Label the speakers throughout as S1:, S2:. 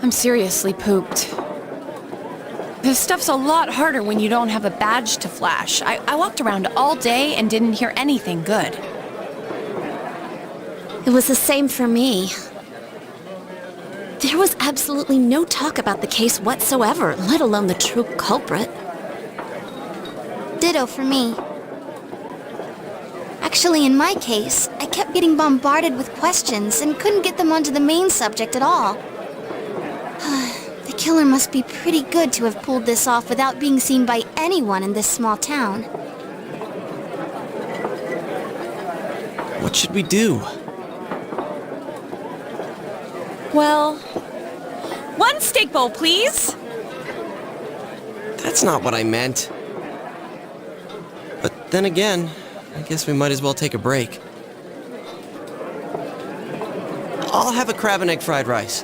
S1: I'm seriously pooped. This stuff's a lot harder when you don't have a badge to flash. I walked around all day and didn't hear anything good.
S2: It was the same for me. There was absolutely no talk about the case whatsoever, let alone the true culprit.
S3: Ditto for me. Actually, in my case, I kept getting bombarded with questions and couldn't get them onto the main subject at all. The killer must be pretty good to have pulled this off without being seen by anyone in this small town.
S4: What should we do?
S1: Well, one steak bowl, please.
S4: That's not what I meant. But then again, I guess we might as well take a break. I'll have a crab and egg fried rice.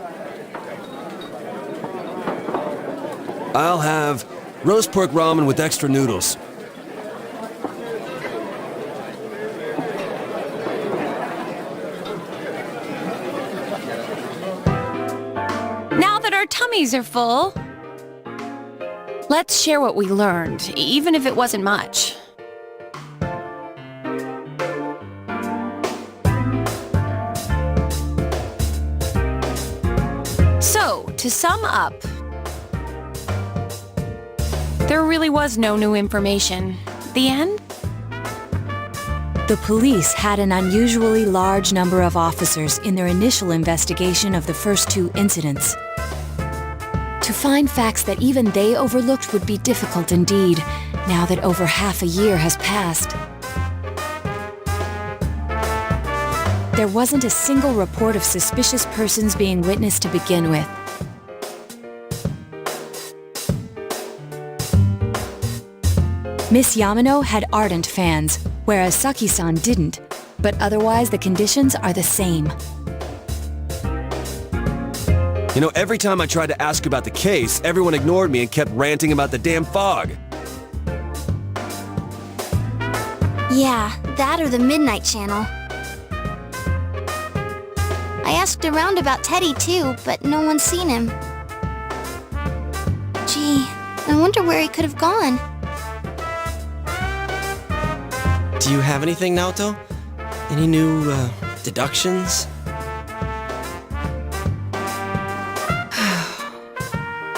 S5: I'll have roast pork ramen with extra noodles.
S1: tummies are full. Let's share what we learned, even if it wasn't much. So, to sum up, there really was no new information. The end?
S6: The police had an unusually large number of officers in their initial investigation of the first two incidents. To find facts that even they overlooked would be difficult indeed, now that over half a year has passed. There wasn't a single report of suspicious persons being witnessed to begin with. Miss Yamano had ardent fans, whereas Saki-san didn't, but otherwise the conditions are the same.
S5: You know, every time I tried to ask about the case, everyone ignored me and kept ranting about the damn fog.
S3: Yeah, that or the Midnight Channel. I asked around about Teddy too, but no one's seen him. Gee, I wonder where he could have gone.
S4: Do you have anything, Naoto? Any new, deductions?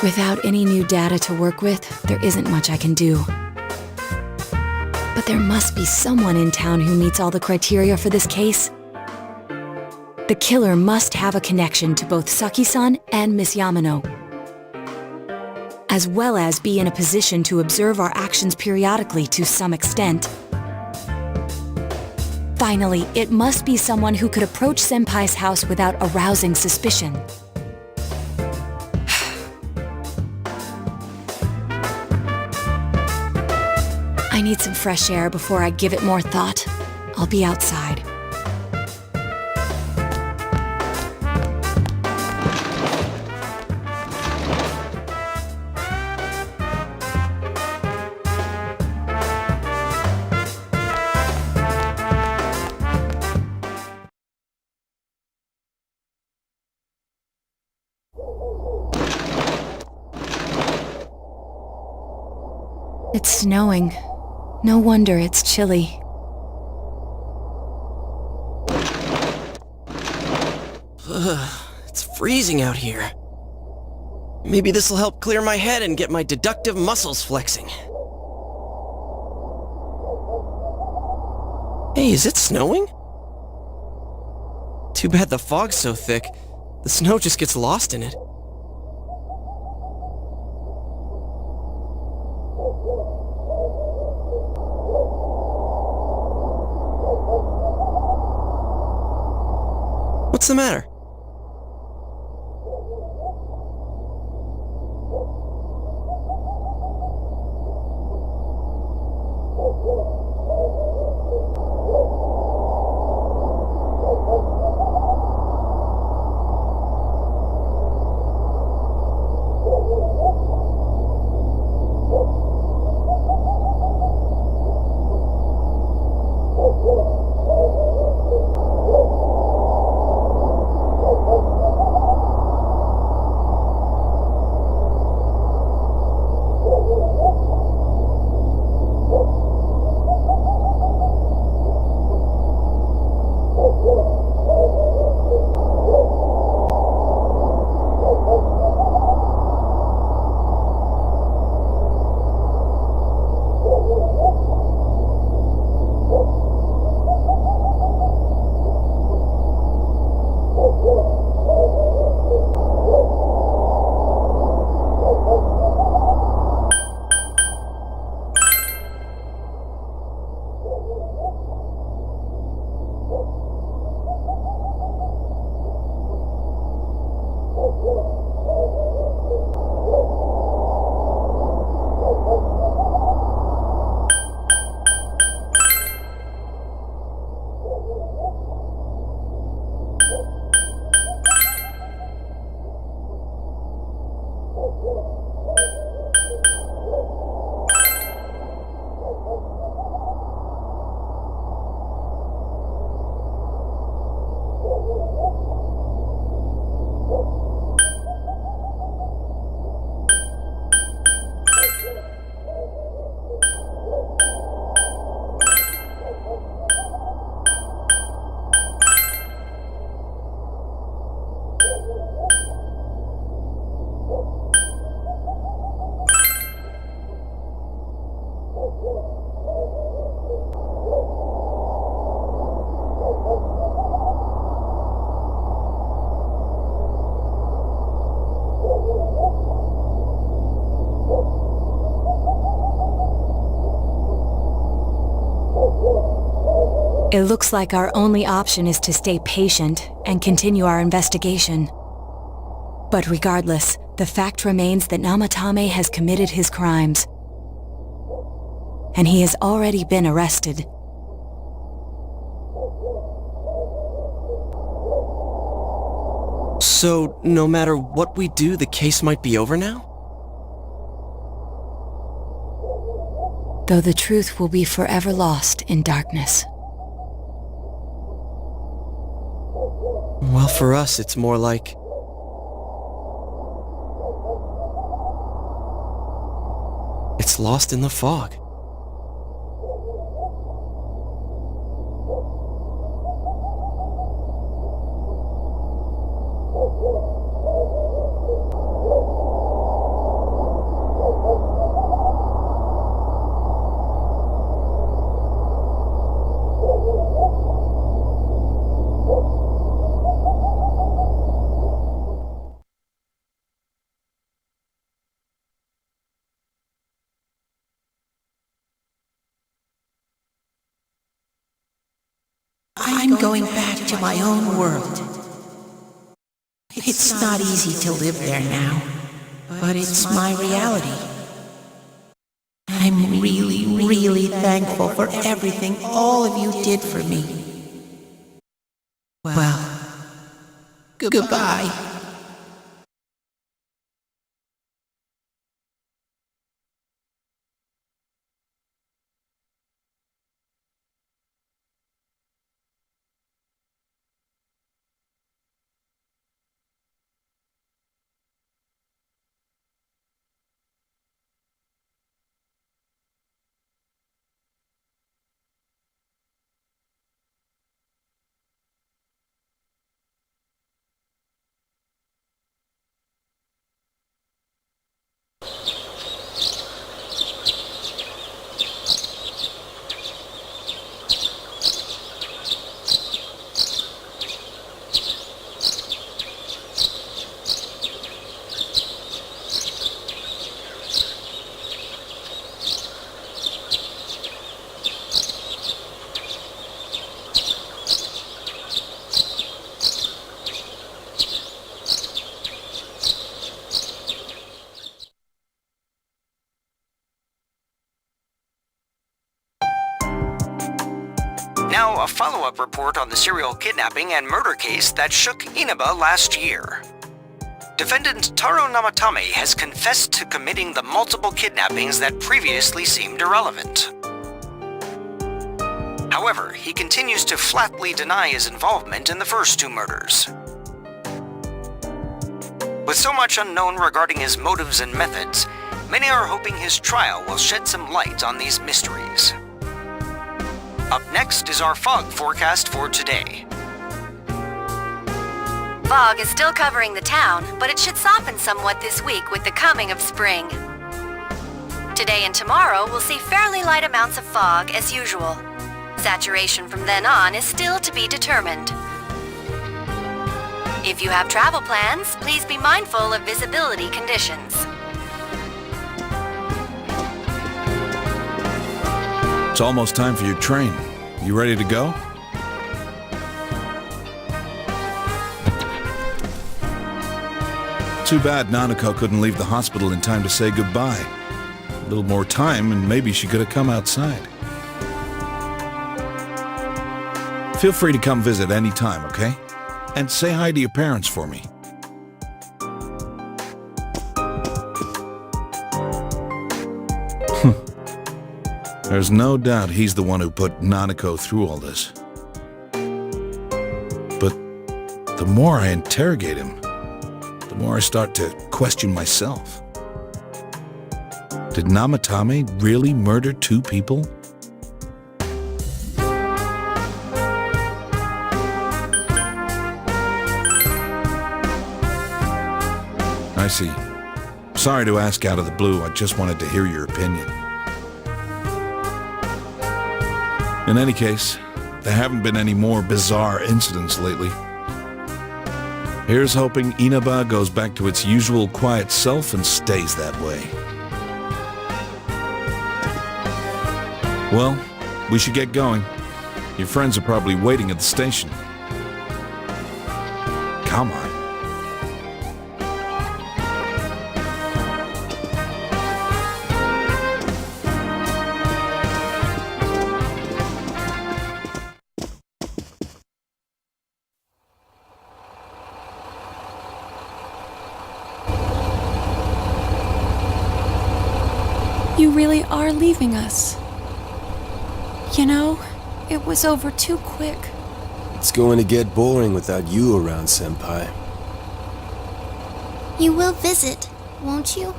S6: Without any new data to work with, there isn't much I can do. But there must be someone in town who meets all the criteria for this case. The killer must have a connection to both Saki-san and Miss Yamano, as well as be in a position to observe our actions periodically to some extent. Finally, it must be someone who could approach Senpai's house without arousing suspicion. I need some fresh air before I give it more thought. I'll be outside. It's snowing. No wonder it's chilly.
S4: It's freezing out here. Maybe this'll help clear my head and get my deductive muscles flexing. Hey, is it snowing? Too bad the fog's so thick. The snow just gets lost in it. What's the matter?
S6: It looks like our only option is to stay patient and continue our investigation. But regardless, the fact remains that Namatame has committed his crimes. And he has already been arrested.
S4: So, no matter what we do, the case might be over now?
S6: Though the truth will be forever lost in darkness.
S4: Well, for us, it's more like... it's lost in the fog.
S7: I'm going back to my own world. It's not easy to live there now, but it's my reality. I'm really, really thankful for everything all of you did for me. Well, goodbye.
S8: Now, a follow-up report on the serial kidnapping and murder case that shook Inaba last year. Defendant Taro Namatame has confessed to committing the multiple kidnappings that previously seemed irrelevant. However, he continues to flatly deny his involvement in the first two murders. With so much unknown regarding his motives and methods, many are hoping his trial will shed some light on these mysteries. Up next is our fog forecast for today.
S9: Fog is still covering the town, but it should soften somewhat this week with the coming of spring. Today and tomorrow will see fairly light amounts of fog as usual. Saturation from then on is still to be determined. If you have travel plans, please be mindful of visibility conditions.
S10: It's almost time for your train. You ready to go? Too bad Nanako couldn't leave the hospital in time to say goodbye. A little more time and maybe she could have come outside. Feel free to come visit any time, okay? And say hi to your parents for me. There's no doubt he's the one who put Nanako through all this. But the more I interrogate him, the more I start to question myself. Did Namatame really murder two people? I see. Sorry to ask out of the blue, I just wanted to hear your opinion. In any case, there haven't been any more bizarre incidents lately. Here's hoping Inaba goes back to its usual quiet self and stays that way. Well, we should get going. Your friends are probably waiting at the station. Come on.
S1: You really are leaving us. You know, it was over too quick.
S11: It's going to get boring without you around, Senpai.
S3: You will visit, won't you?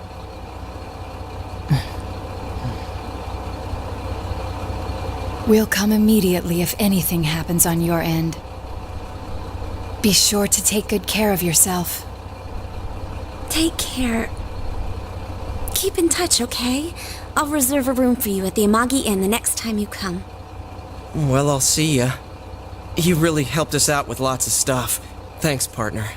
S6: We'll come immediately if anything happens on your end. Be sure to take good care of yourself.
S2: Take care. Keep in touch, okay? I'll reserve a room for you at the Amagi Inn the next time you come.
S4: Well, I'll see ya. You really helped us out with lots of stuff. Thanks, partner.